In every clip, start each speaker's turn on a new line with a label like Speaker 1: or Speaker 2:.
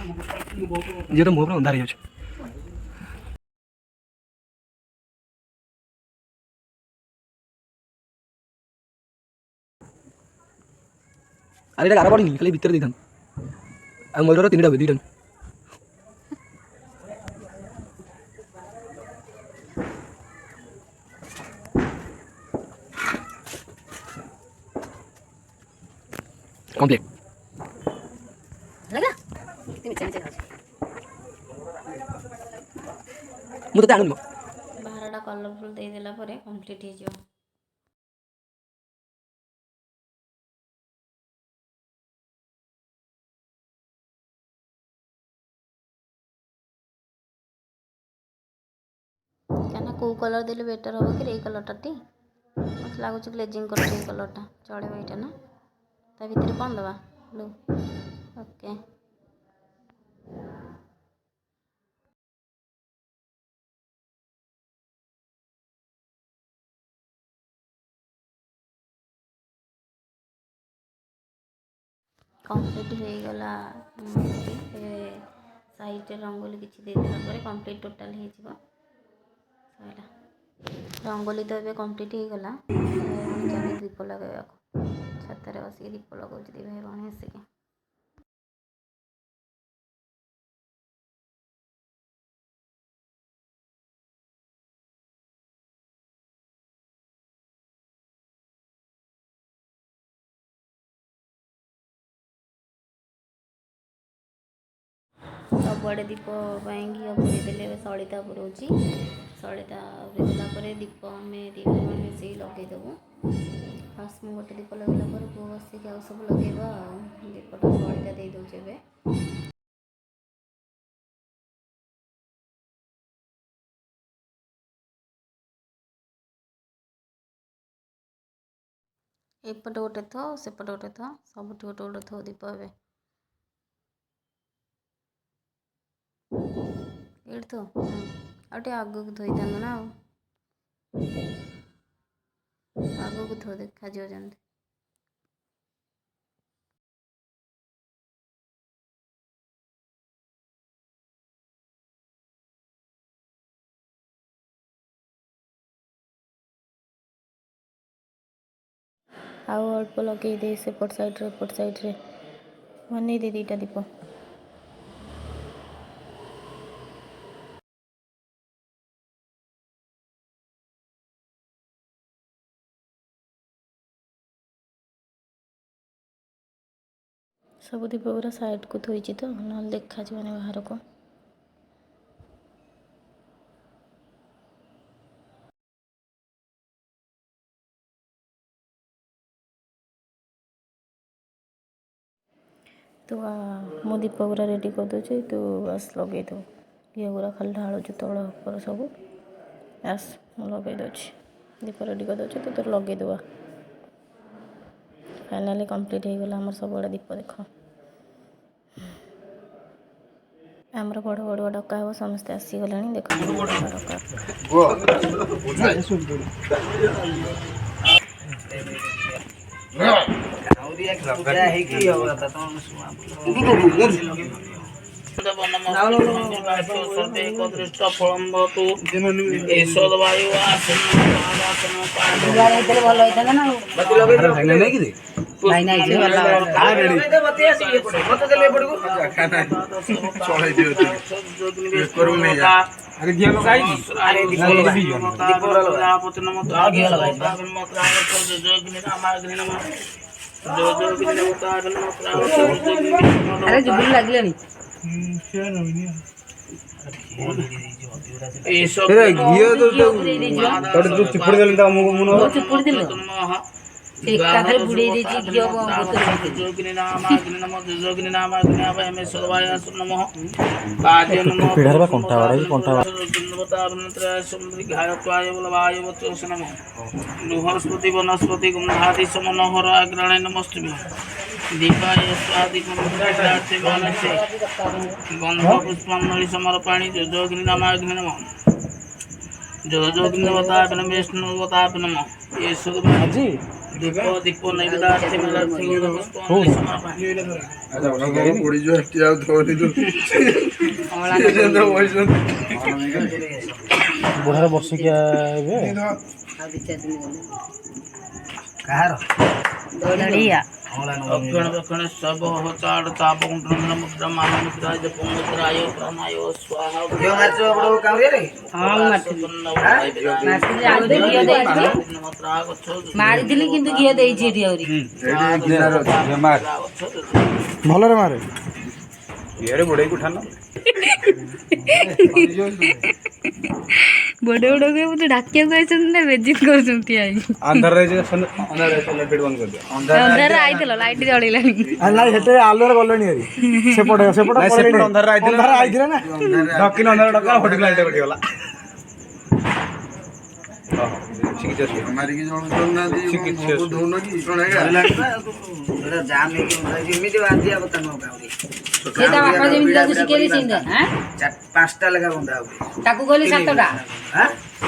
Speaker 1: ये तो मुँह पर अंधार है। अरे गारा पड़ी खाली भीतर देखान आ मयूर तीन डबे दुईटा कंप्लीट लगा मुझे आनंद
Speaker 2: बाहरटा कलरफुल दे देला परे कंप्लीट हो जियो। क्या कौ कलर देले बेटर हम कि ये कलरटा टी मत लगुच ग्लेजिंग कर कलरटा चढ़े यहाँ ना ता भर कौन दबा ब्लू ओके कंप्लीट हो गला साइड रंगोली किसी देदेला कंप्लीट टोटाल हो रंगोली तो ये कंप्लीट हो गला चल दीप लगे छत बस दीप लगा दी भाई भौणी आसिक सबुआड़े दीप घी पुरेदेले सलिता पुरोची सलिता पुरेदेला दीप आम दी भाई मिसे लगेदेबू फास्ट मु गोटे दीप लगेला पु बसिक आउ सब लगेगा दीपटा सलिता दे दौचे एपटे गोटे थो सेपटे गोटे थो सब गोटे गोटे थो दीप ये तो आगे आग को धोई था ना आग को धो देखा जमी आउ अल्प लगे दे सेपट साइड्रे एपट साइड्रे बन दे दीटा दीप सब दीप पूरा साइड को थोड़ी तो ना देखा बाहर को तो मो दीप गुरा रेडी कर दूचे तो बस लगे दो घी गुरा खाली ढालुचु तल ऊपर सब बस लगे दूचे दीप रेडी कर दूचे तो तोर लगे देवा फाइनाली कंप्लीट हो गला सब बड़ा दीप देख आमर बड़ बड़ डका हे समस्ते आसीगला देख
Speaker 3: अरे जुबली लगले नी
Speaker 1: ए सब घियो तो चिपड़ देल ता मुनो
Speaker 3: चिपड़ दिल एकाधरे बुड़े देछि घियो बोतल
Speaker 4: जोगिनी नाम अग्नि नमः जोगिनी नाम अग्नि आवाय में सर्वाय नमः काजे नमः
Speaker 1: पिढ़ार बा कोंटा वाडा कोंटा
Speaker 4: जिन्नवतावनत्र समुद्री घायत्वाय बलवाय वचोस नमः बृहस्पति वनस्पति गंधादि समनोहर अग्रणे नमस्तुभ्यं दीपाय स्वादिकं प्राते वनसे गंध पुष्पांजलि समर्पयामि जोगिनी नाम अग्नि नमः जोगिनी देवताय नमः विष्णु देवताय नमः ये सुदमाजी ଦୀପ ଦୀପ ନୈବେଦ୍ୟାର୍ଥେ ମେଳାର୍ଥେ ଗନ୍ଧ ପୁଷ୍ପ ଅନ୍ୟ ସମର୍ପୟାମି।
Speaker 1: ବୁଢ଼ାର ବର୍ଷିକିଆ ଏବେ କାହାର
Speaker 3: ଦଳିଆ
Speaker 4: ଅକ୍ଷଣ ଦକ୍ଷିଣ ଶବ ଚାଡ଼ ଚାପ କୁଣ୍ଡନ ମୁଦ୍ରା ମାନ ମୁଦ୍ରା ଜପ ମୁଦ୍ରାୟ ପ୍ରାଣାୟ ସ୍ୱାହା।
Speaker 1: ଝିଅ ମାରିଛ ବଡ଼ କାଉରିଆରେ?
Speaker 3: ହଁ ମୁଁ ମାରିଥିଲି କିନ୍ତୁ ଘିଅ ଦେଇଛି ଏଠି ଆହୁରି
Speaker 1: ଭଲରେ ମାରେ ଇଆଡ଼େ ବୁଢ଼େଇକି ଉଠାନ
Speaker 2: ବଡ଼ ବଡ଼ କହି ମୋତେ ଡାକିବାକୁ ଆଇଛନ୍ତି ନା ବେଜିତ କରୁଛନ୍ତି
Speaker 1: ଅନ୍ଧାରରେ
Speaker 2: ଆଇଥିଲ ଲାଇଟ୍ ଜଳିଲାନି।
Speaker 1: ସେତେ ଆଲୁଅରେ ଗଲେଣି ହେରି ସେପଟେ ଅନ୍ଧାରରେ ଆଇଥିଲେ ନା ଡକିନ ଅନ୍ଧାର ଡକା ହୋଟେଲ ଲାଇଟ୍ କଟିଗଲା।
Speaker 3: ସେ ତା ବାପା ଯେମିତି ତାକୁ ଶିଖେଇଲି ସେମିତି
Speaker 1: ପାଞ୍ଚଟା ଲେଖା ବନ୍ଧା ହବ
Speaker 3: ତାକୁ କହିଲି 7ଟା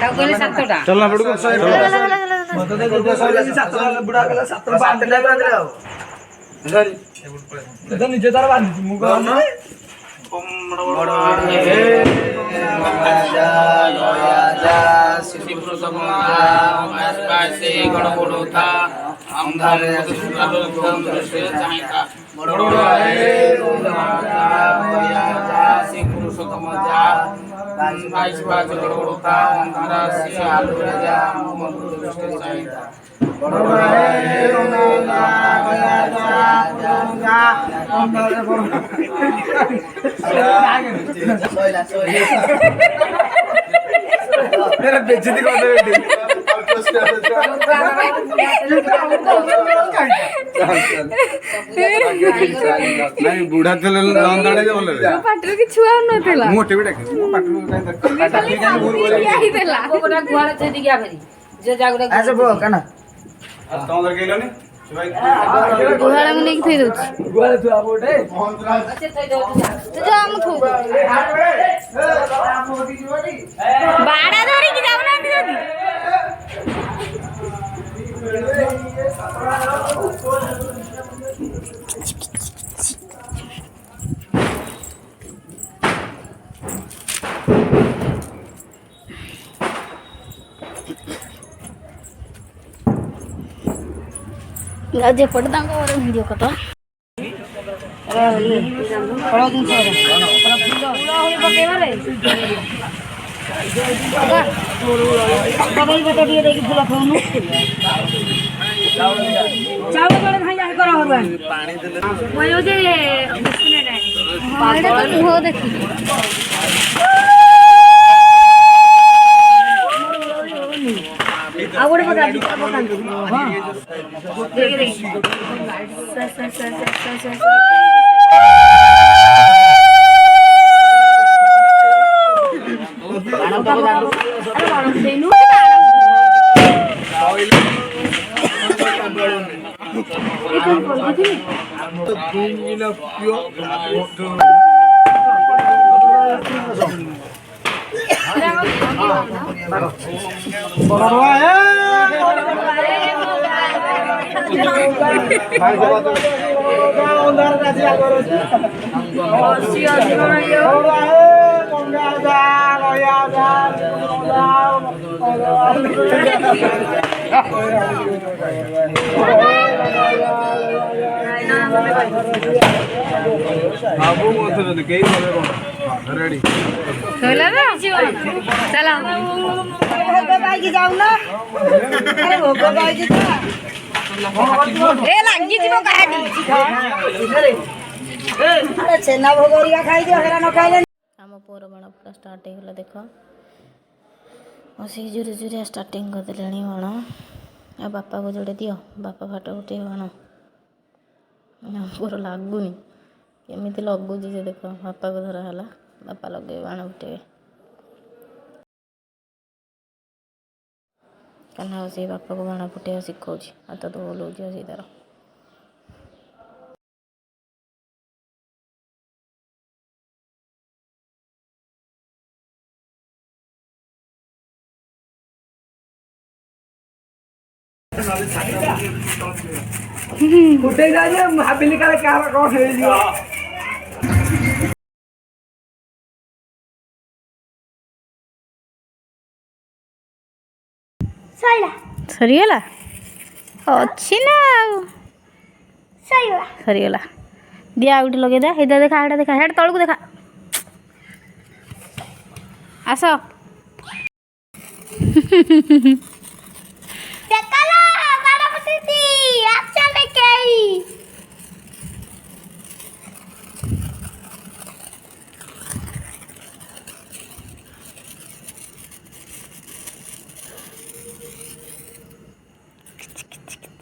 Speaker 3: ତାକୁ କହିଲି 7ଟା
Speaker 1: ଚଲନା ପଡକୁ ନିଜେ ତାର ବାନ୍ଧିଛି ମୁଁ ବେଜିତି କରିଦେବେ ନାଇଁ ବୁଢା ଥିଲେ
Speaker 2: ପାଟିରୁ କିଛି ଛୁଆ ନଥିଲା
Speaker 1: ମୁଁ ଗୋଟେ ବି ଡାକେ ମୋ ପାଟିରୁ
Speaker 2: ଗୁହାଳକୁ ନେଇକି ଥୋଇ ଦଉଛି ବାଡ଼ା ଧରିକି ଯାଉନାହାନ୍ତି ଯଦି ଯେପଟେ ତାଙ୍କ ଘର ଭିଡ଼ିଓ କଥା ଦେଖିଲି ଆଉ ଗୋଟେ ପକାନ୍ତୁ ଛେନା ଭୋଗ ଖାଇଦିଅ ହେରା ନ ଖାଇଲେ ଆମ ପୁଅର ବାଣ ପୁରା ଷ୍ଟାର୍ଟ ହେଇଗଲା ଦେଖ ବସିକି ଜୋରେ ଜୋରିଆ ଷ୍ଟାର୍ଟିଂ କରିଦେଲେଣି ବାଣ ଆଉ ବାପାକୁ ଯୋଡ଼େ ଦିଅ ବାପା ଫାଟ ଉଠେଇବ ବାଣ ପୁଅର ଲାଗୁନି କେମିତି ଲଗୁଛି ଯେ ଦେଖ ବାପାକୁ ଧରା ହେଲା ବାପା ଲଗେଇବେ ବାଣ ଉଠେଇବେ କାହ୍ନା ବସିକି ବାପାକୁ ବାଣ ଫୁଟେଇବା ଶିଖଉଛି ହାତ ତ ବୁଲଉଛି ବସିକି ତାର
Speaker 1: ଫୁଟେଇ ଯାଏ ମୁଁ ଭାବିଲି କାଳେ କାହାର କ'ଣ ହେଇଯିବ।
Speaker 2: ସରିଗଲା ଅଛି ନା ଆଉ ସରିଗଲା ଦିଆ ଆଉ ଗୋଟେ ଲଗେଇ ଦେ ହେଇଟା ଦେଖା ହେଇଟା ଦେଖା ହେଟା ତଳକୁ ଦେଖା ଆସ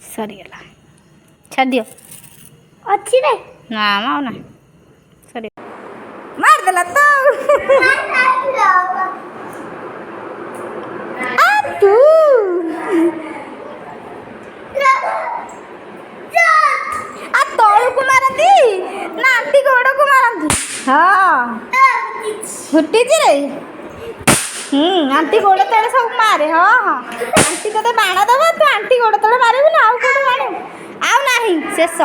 Speaker 2: ସରିଗଲା ଛାଡ଼ି ଦିଅ
Speaker 5: ଅଛି ରେ
Speaker 2: ନା ମ ଆଉ ନା ସରି ମାରିଦେଲା ତ ତୁ ତଳକୁ ମାରନ୍ତି ନା ଆଣ୍ଟି ଗୋଡ଼କୁ ମାରନ୍ତି ହଁ ଫୁଟିଛି ରେ ଆଣ୍ଟି ଗୋଡ଼ ତଳେ ସବୁ ମାରେ ହଁ ହଁ ଆଣ୍ଟି ତତେ ବାଣ ଦେବ ତୁ ଆଣ୍ଟି ଗୋଡ଼ ତଳେ ମାରିବୁ ନା ଆଉ କୋଉଠି ମାରିବୁ ଆଉ ନାହିଁ ଶେଷ